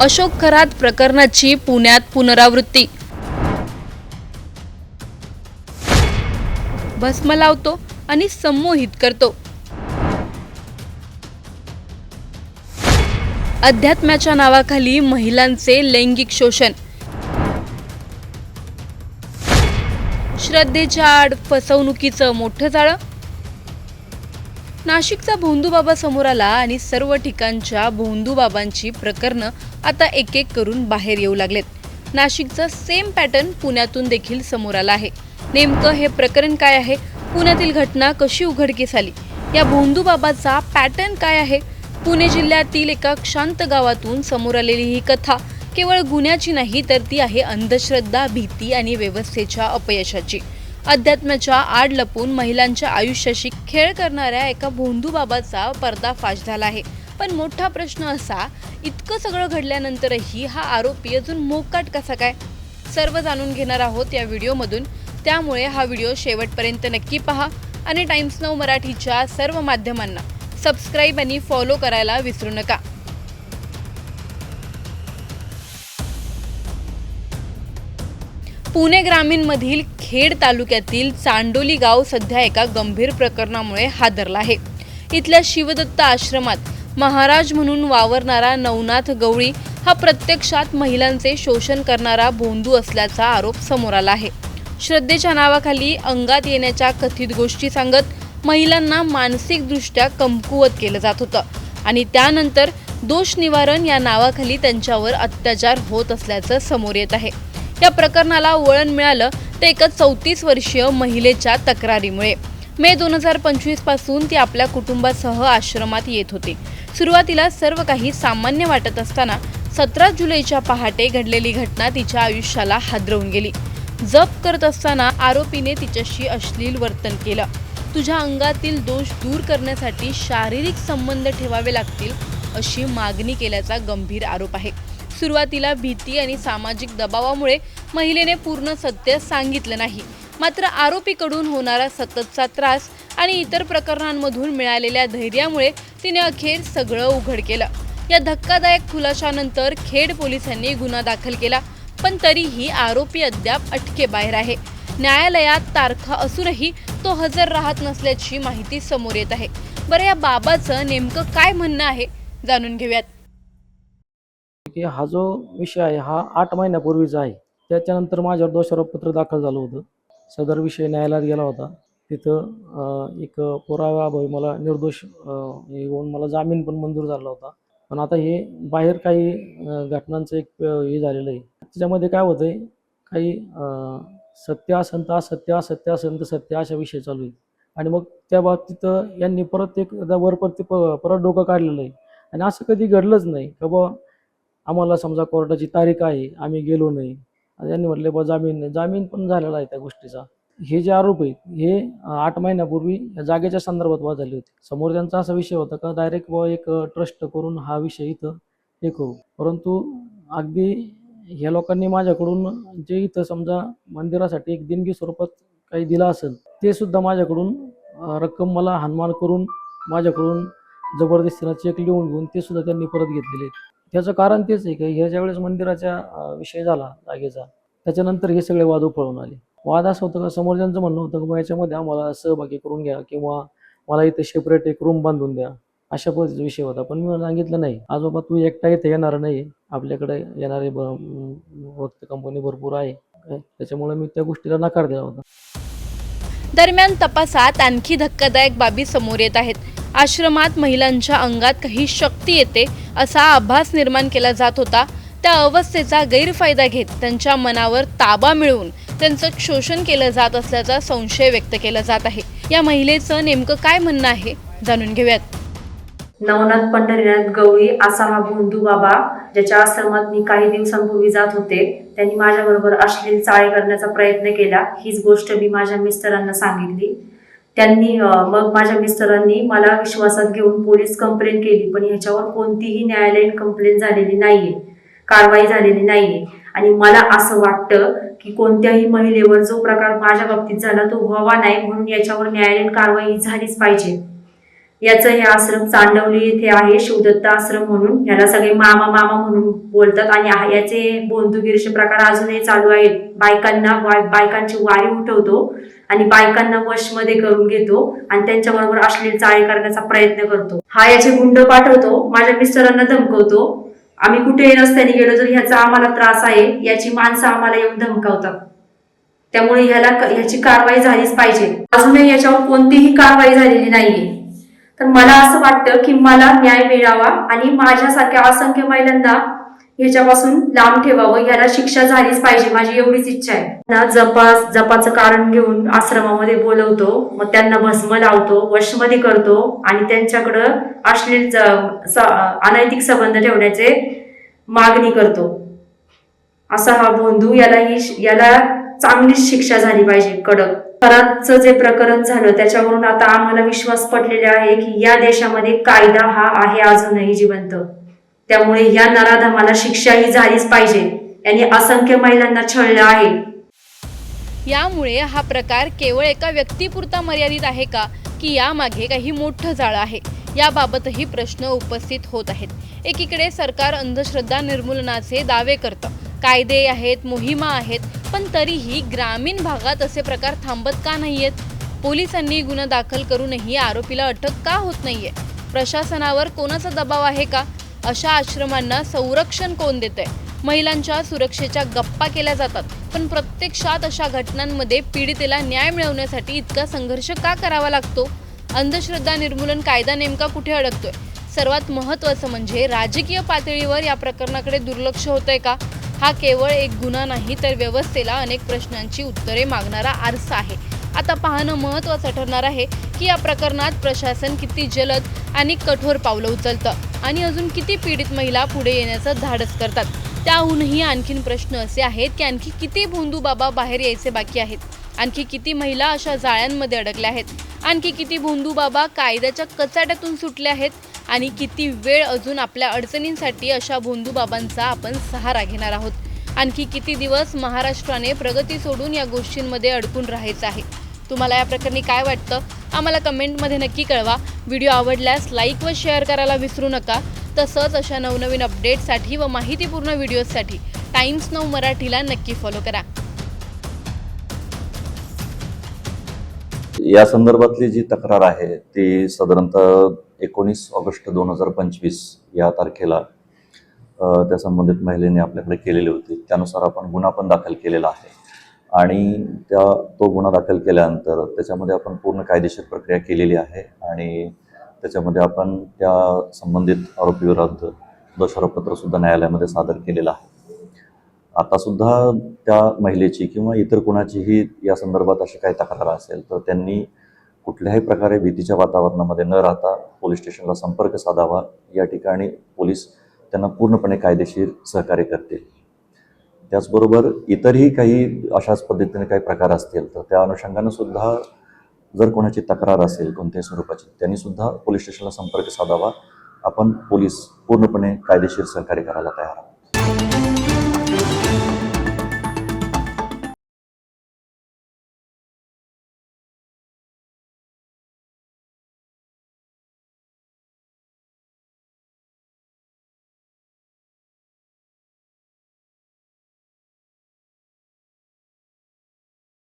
अशोक खरात प्रकरणाची पुण्यात पुनरावृत्ती। भस्म लावतो आणि संमोहित करतो। अध्यात्माच्या नावाखाली महिलांचे लैंगिक शोषण। श्रद्धेच्या आड फसवणुकीचं मोठं जाळं। नाशिकचा भोंदूबाबा समोर आला आणि सर्व ठिकाणच्या भोंदूबाबांची प्रकरणं आता एक एक करून बाहेर येऊ लागलेत। नाशिकचा सेम पॅटर्न पुण्यातून देखील समोर आला आहे। नेमकं हे प्रकरण काय आहे? पुण्यातील घटना कशी उघडकीस आली? या भोंदूबाबाचा पॅटर्न काय आहे? पुणे जिल्ह्यातील एका शांत गावातून समोर आलेली ही कथा केवळ गुन्ह्याची नाही, तर ती आहे अंधश्रद्धा, भीती आणि व्यवस्थेच्या अपयशाची। अध्यात्माच्या आड लपून महिलांच्या आयुष्याशी खेळ करणाऱ्या एका भोंदूबाबाचा पर्दाफाश झाला आहे। पण मोठा प्रश्न असा, इतकं सगळं घडल्यानंतरही हा आरोपी अजून मोकाट कसा काय? सर्व जाणून घेणार आहोत या व्हिडिओमधून, त्यामुळे हा व्हिडिओ शेवटपर्यंत नक्की पहा आणि टाइम्स नाऊ मराठीच्या सर्व माध्यमांना सबस्क्राईब आणि फॉलो करायला विसरू नका। पुणे ग्रामीणमधील खेड तालुक्यातील चांडोली गाव सध्या एका गंभीर प्रकरणामुळे हादरला आहे। इथल्या शिवदत्त आश्रमात महाराज म्हणून वावरणारा नवनाथ गवळी हा प्रत्यक्षात महिलांचे शोषण करणारा भोंदू असल्याचा आरोप समोर आला आहे। श्रद्धेच्या नावाखाली अंगात येण्याच्या कथित गोष्टी सांगत महिलांना मानसिकदृष्ट्या कमकुवत केलं जात होतं आणि त्यानंतर दोष निवारण या नावाखाली त्यांच्यावर अत्याचार होत असल्याचं समोर येत आहे। या प्रकरणाला वळण मिळालं ते एका 34 वर्षीय महिलेच्या तक्रारीमुळे। मे 2025 पासून ती आपल्या कुटुंबासह आश्रमात येत होती। सुरुवातीला सर्व काही सामान्य वाटत असताना 17 जुलैच्या पहाटे घडलेली घटना तिच्या आयुष्याला हादरवून गेली। जप करत असताना आरोपीने तिच्याशी अश्लील वर्तन केलं। तुझ्या अंगातील दोष दूर करण्यासाठी शारीरिक संबंध ठेवावे लागतील अशी मागणी केल्याचा गंभीर आरोप आहे। सुरुवातीला भीती आणि सामाजिक दबावामुळे महिलेने पूर्ण सत्य सांगितलं नाही, मात्र आरोपीकडून होणारा सततचा त्रास आणि इतर प्रकरणांमधून मिळालेल्या धैर्यामुळे तिने अखेर सगळं उघड केलं। या धक्कादायक खुलाशानंतर खेड पोलिसांनी गुन्हा दाखल केला, पण तरीही आरोपी अद्याप अटकेबाहेर आहे। न्यायालयात तारखा असूनही तो हजर राहत नसल्याची माहिती समोर येत आहे। बरं, या बाबाचं नेमकं काय म्हणणं आहे, जाणून घेऊयात। की हा जो विषय आहे हा 8 महिन्यापूर्वीचा आहे। त्याच्यानंतर माझ्यावर दोषारोपपत्र दाखल झालं होतं। सदर विषय न्यायालयात गेला होता। तिथं एक पुराव्याअभावी मला निर्दोष येऊन मला जामीन पण मंजूर झाला होता। पण आता हे बाहेर काही घटनांचं एक हे झालेलं आहे। त्याच्यामध्ये काय होतं आहे, काही सत्य असेल तर असत्य, असत्य असेल तर सत्य, अशा विषय चालू आहे। आणि मग त्या बाबतीत यांनी परत एकदा वरती परत डोकं काढलेलं आहे। आणि असं कधी घडलंच नाही का बा आम्हाला समजा कोर्टाची तारीख आहे, आम्ही गेलो नाही, यांनी म्हटले बा जामीन नाही, जामीन पण झालेला आहे त्या गोष्टीचा। हे जे आरोप आहेत हे 8 महिन्यापूर्वी या जागेच्या संदर्भात वाद झाले होते। समोर त्यांचा असा विषय होता का डायरेक्ट बा एक ट्रस्ट करून हा विषय इथं हे करू, परंतु अगदी ह्या लोकांनी माझ्याकडून जे इथं समजा मंदिरासाठी एक देणगी स्वरूपात काही दिलं असेल ते सुद्धा माझ्याकडून रक्कम मला हानमार करून माझ्याकडून जबरदस्तीनं चेक लिहून घेऊन ते सुद्धा त्यांनी परत घेतलेले आहेत। त्याचं कारण तेच आहे की ह्या ज्यावेळेस मंदिराचा विषय झाला जागेचा, त्याच्यानंतर हे सगळे वाद उफाळून आले। वाद असं होतं का समोरच्यांचं म्हणणं होतं की याच्यामध्ये आम्हाला सहभागी करून घ्या किंवा मला इथे सेपरेट एक रूम बांधून द्या, अशा पद्धतीचा विषय होता। पण मी सांगितलं नाही, आज बाबा तू एकटा इथे येणार नाही, आपल्याकडे येणारे वक्त कंपनी भरपूर आहे, त्याच्यामुळे मी त्या गोष्टीला नकार दिला होता। दरम्यान तपासात आणखी धक्कादायक बाबी समोर येत आहेत। आश्रमात महिलांच्या अंगात काही शक्ती येते असा आभास निर्माण केला जात होता। त्या अवस्थेचा गैरफायदा घेत त्यांच्या मनावर ताबा मिळवून त्यांचं शोषण केलं जात असल्याचा संशय व्यक्त केला जात आहे। या महिलेचं नेमकं काय म्हणणं आहे, जाणून घेऊयात। नवनाथ पंढरीनाथ गवळी असा हा भोंदू बाबा, ज्याच्या आश्रमात मी काही दिवसांपूर्वी जात होते, त्यांनी माझ्याबरोबर अश्लील चाळे करण्याचा प्रयत्न केला। हीच गोष्ट मी माझ्या मिस्टरांना सांगितली। त्यांनी मग माझ्या मिस्टरांनी मला विश्वासात घेऊन पोलीस कंप्लेंट केली, पण ह्याच्यावर कोणतीही न्यायालयीन कंप्लेंट झालेली नाहीये, कारवाई झालेली नाहीये। आणि मला असं वाटतं की कोणत्याही महिलेवर जो प्रकार माझ्या बाबतीत झाला तो व्हावा नाही, म्हणून याच्यावर न्यायालयीन कारवाई झालीच पाहिजे। याचं हे आश्रम चांडवली येथे आहे, शिवदत्त आश्रम म्हणून. याला सगळे मामा मामा म्हणून बोलतात आणि याचे बोंधुगिरीचे प्रकार अजूनही चालू आहेत. बायकांची वारी उठवतो आणि बायकांना वशमध्ये करून घेतो आणि त्यांच्याबरोबर अश्लील चाळे करण्याचा प्रयत्न करतो. हा याचे गुंड पाठवतो, माझ्या मिस्टरांना धमकवतो. आम्ही कुठेही रस्त्याने गेलो तर ह्याचा आम्हाला त्रास आहे, याची माणसं आम्हाला येऊन धमकावतात. त्यामुळे ह्याची कारवाई झालीच पाहिजे. अजूनही याच्यावर कोणतीही कारवाई झालेली नाहीये. तर मला असं वाटतं की मला न्याय मिळावा आणि माझ्यासारख्या असंख्य महिलांना ह्याच्यापासून लांब ठेवावं, ह्याला शिक्षा झालीच पाहिजे, माझी एवढीच इच्छा आहे. ना जपाचं कारण घेऊन आश्रमामध्ये बोलवतो, मग त्यांना भस्म लावतो, वशमध्ये करतो आणि त्यांच्याकडं अश्लील अनैतिक संबंध ठेवण्याचे मागणी करतो. असा हा भोंदू, याला चांगलीच शिक्षा झाली पाहिजे, कडक. कराडचं जे प्रकरण झालं त्याच्यावरून आता आम्हाला विश्वास पटलेला आहे की या देशामध्ये कायदा हा आहे अजूनही जिवंत. त्यामुळे या नराधमाला शिक्षा ही झालीच पाहिजे. यांनी असंख्य महिलांना छळलं आहे. यामुळे हा प्रकार केवळ एका व्यक्तीपुरता मर्यादित आहे का, की यामागे काही मोठं जाळं आहे? याबाबतही प्रश्न उपस्थित होत आहेत. एकीकडे सरकार अंधश्रद्धा निर्मूलनाचे दावे करतं, कायदे आहेत, मोहिमा आहेत, पण तरीही ग्रामीण भागात असे प्रकार थांबत का नाहीयेत? पोलिसांनी गुन्हा दाखल करूनही आरोपीला अटक का होत नाहीये? प्रशासनावर कोणाचा दबाव आहे का? अशा आश्रमांना संरक्षण कोण देतंय? महिलांच्या सुरक्षेच्या गप्पा केल्या जातात, पण प्रत्यक्षात अशा घटनांमध्ये पीडितेला न्याय मिळवण्यासाठी इतका संघर्ष का करावा लागतो? अंधश्रद्धा निर्मूलन कायदा नेमका कुठे अडकतोय? सर्वात महत्त्वाचं म्हणजे राजकीय पातळीवर या प्रकरणाकडे दुर्लक्ष होतंय का? हा केवळ एक गुन्हा नाही, तर व्यवस्थेला अनेक प्रश्नांची उत्तरे मागणारा आरसा आहे. आता पाहणं महत्त्वाचं ठरणार आहे की या प्रकरणात प्रशासन किती जलद आणि कठोर पावलं उचलतं आणि अजून किती पीडित महिला पुढे येण्याचं धाडस करतात. त्याहूनही आणखीन प्रश्न असे आहेत की आणखी किती भोंदू बाबा बाहेर यायचे बाकी आहेत? आणखी किती महिला अशा जाळ्यांमध्ये अडकल्या आहेत? आणखी किती भोंदू बाबा कायद्याच्या कचाट्यातून सुटले आहेत? आणि किती वेळ अजून आपल्या अडचणींसाठी अशा भोंदू बाबांचा आपण सहारा घेणार आहोत? आणखी किती दिवस महाराष्ट्राने प्रगती सोडून या गोष्टींमध्ये अडकून राहायचं आहे? तुम्हाला या प्रकरणी काय वाटतं? आम्हाला कमेंटमध्ये नक्की कळवा. व्हिडिओ आवडल्यास लाईक व शेअर करायला विसरू नका. तसंच अशा नवनवीन अपडेट्ससाठी व माहितीपूर्ण व्हिडिओजसाठी टाइम्स नाऊ मराठीला नक्की फॉलो करा. या संदर्भातली जी तक्रार आहे ती साधारणतः 19 ऑगस्ट 2025 या तारखेला त्या संबंधित महिलेने आपल्याकडे केलेली होती. त्यानुसार आपण गुन्हा पण दाखल केलेला आहे आणि तो गुन्हा दाखल केल्यानंतर त्याच्यामध्ये आपण पूर्ण कायदेशीर प्रक्रिया केलेली आहे आणि त्याच्यामध्ये आपण त्या संबंधित आरोपीविरुद्ध दोषारोपपत्रसुद्धा न्यायालयामध्ये सादर केलेलं आहे. आता सुद्धा त्या महिलेची किंवा इतर कुणाचीही या संदर्भात अशी काही तक्रार असेल तर त्यांनी कुठल्याही प्रकारे भीतीच्या वातावरणामध्ये न राहता पोलीस स्टेशनला संपर्क साधावा. या ठिकाणी पोलीस त्यांना पूर्णपणे कायदेशीर सहकार्य करतील. त्याचबरोबर इतरही काही अशाच पद्धतीने काही प्रकार असतील तर त्या अनुषंगानं सुद्धा जर कोणाची तक्रार असेल कोणत्याही स्वरूपाची त्यांनी सुद्धा पोलीस स्टेशनला संपर्क साधावा. आपण पोलीस पूर्णपणे कायदेशीर सहकार्य करायला तयार आहोत.